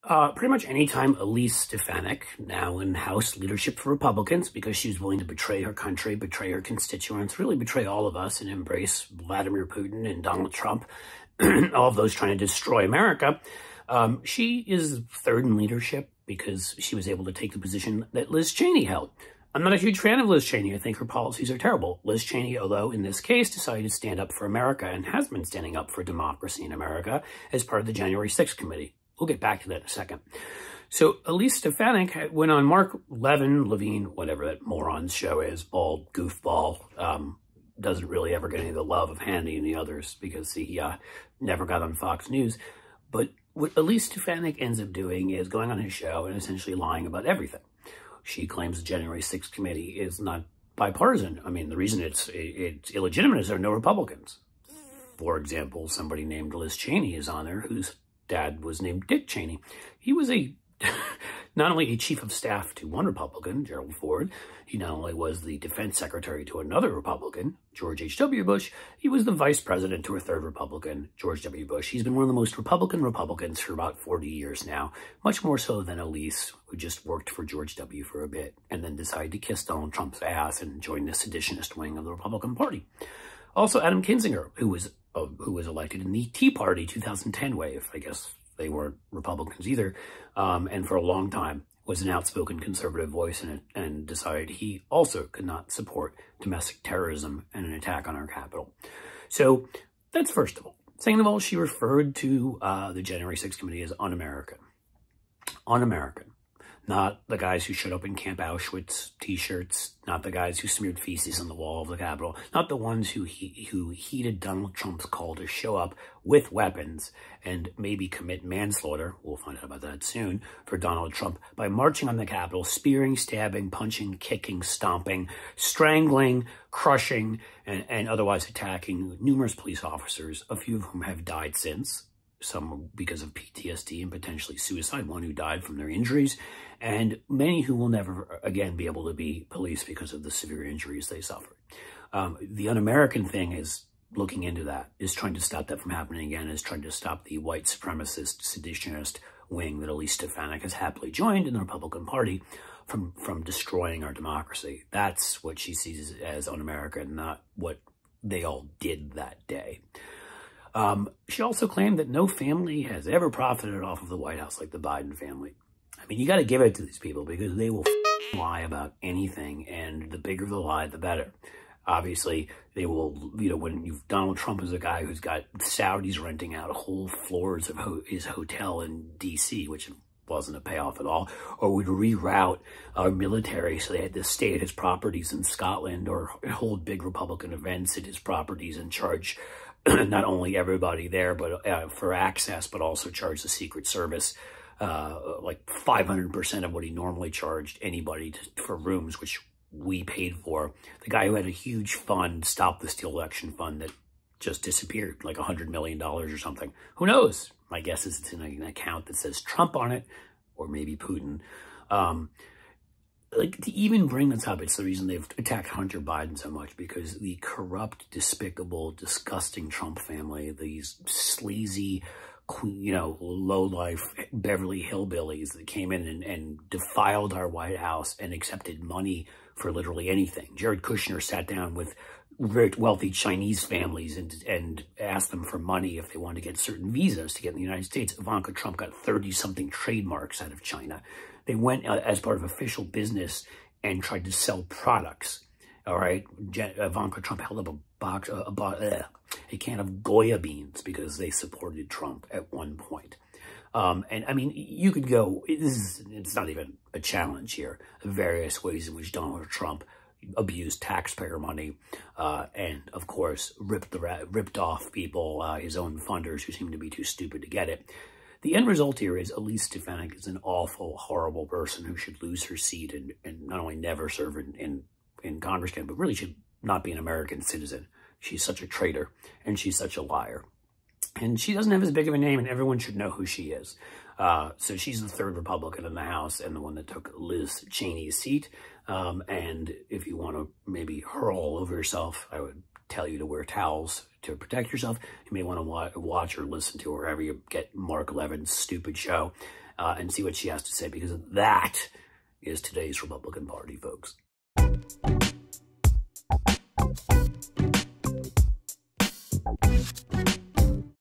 Pretty much anytime Elise Stefanik, now in House leadership for Republicans, because she was willing to betray her country, betray her constituents, really betray all of us and embrace Vladimir Putin and Donald Trump, all of those trying to destroy America. She is third in leadership because she was able to take the position that Liz Cheney held. I'm not a huge fan of Liz Cheney. I think her policies are terrible. Liz Cheney, although in this case decided to stand up for America and has been standing up for democracy in America as part of the January 6th committee. We'll get back to that in a second. So Elise Stefanik went on Mark Levine, whatever that moron's show is, bald goofball, doesn't really ever get any of the love of Hannity and the others because he never got on Fox News. But what Elise Stefanik ends up doing is going on his show and essentially lying about everything. She claims the January 6th committee is not bipartisan. I mean, the reason it's illegitimate is there are no Republicans. For example, somebody named Liz Cheney is on there whose dad was named Dick Cheney. He was not only a chief of staff to one Republican, Gerald Ford, he not only was the defense secretary to another Republican, George H.W. Bush, he was the vice president to a third Republican, George W. Bush. He's been one of the most Republicans for about 40 years now, much more so than Elise, who just worked for George W. for a bit and then decided to kiss Donald Trump's ass and join the Seditionist wing of the Republican Party. Also, Adam Kinzinger, who was elected in the Tea Party 2010 wave. I guess they weren't Republicans either, and for a long time was an outspoken conservative voice and decided he also could not support domestic terrorism and an attack on our capital. So that's first of all. Second of all, she referred to the January 6th committee as un-American. Un-American. Not the guys who showed up in Camp Auschwitz t-shirts, not the guys who smeared feces on the wall of the Capitol, not the ones who heeded Donald Trump's call to show up with weapons and maybe commit manslaughter, we'll find out about that soon, for Donald Trump by marching on the Capitol, spearing, stabbing, punching, kicking, stomping, strangling, crushing, and otherwise attacking numerous police officers, a few of whom have died since. Some because of PTSD and potentially suicide, one who died from their injuries, and many who will never again be able to be police because of the severe injuries they suffered. The un-American thing is looking into that, is trying to stop that from happening again, is trying to stop the white supremacist, seditionist wing that Elise Stefanik has happily joined in the Republican Party from destroying our democracy. That's what she sees as un-American, not what they all did that day. She also claimed that no family has ever profited off of the White House like the Biden family. I mean, you got to give it to these people because they will lie about anything, and the bigger the lie, the better. Obviously, they will, when Donald Trump is a guy who's got Saudis renting out whole floors of his hotel in D.C., which wasn't a payoff at all, or would reroute our military so they had to stay at his properties in Scotland or hold big Republican events at his properties and charge not only everybody there, but for access, but also charge the Secret Service like 500% of what he normally charged anybody for rooms, which we paid for. The guy who had a huge fund, Stop the Steal election fund, that just disappeared, like $100 million or something. Who knows? My guess is it's in an account that says Trump on it, or maybe Putin. Like, to even bring this up, it's the reason they've attacked Hunter Biden so much, because the corrupt, despicable, disgusting Trump family, these sleazy, low-life Beverly Hillbillies that came in and defiled our White House and accepted money for literally anything. Jared Kushner sat down with very wealthy Chinese families and asked them for money if they wanted to get certain visas to get in the United States. Ivanka Trump got 30-something trademarks out of China. They went as part of official business and tried to sell products. All right, Ivanka Trump held up a can of Goya beans because they supported Trump at one point. And I mean, you could go, it's not even a challenge here, various ways in which Donald Trump abused taxpayer money and, of course, ripped off people, his own funders who seemed to be too stupid to get it. The end result here is Elise Stefanik is an awful, horrible person who should lose her seat and not only never serve in Congress again, but really should not be an American citizen. She's such a traitor, and she's such a liar. And she doesn't have as big of a name, and everyone should know who she is. So she's the third Republican in the House and the one that took Liz Cheney's seat. And if you want to maybe hurl all over yourself, I would tell you to wear towels to protect yourself. You may want to watch or listen to wherever you get Mark Levin's stupid show. and see what she has to say, because that is today's Republican Party, folks.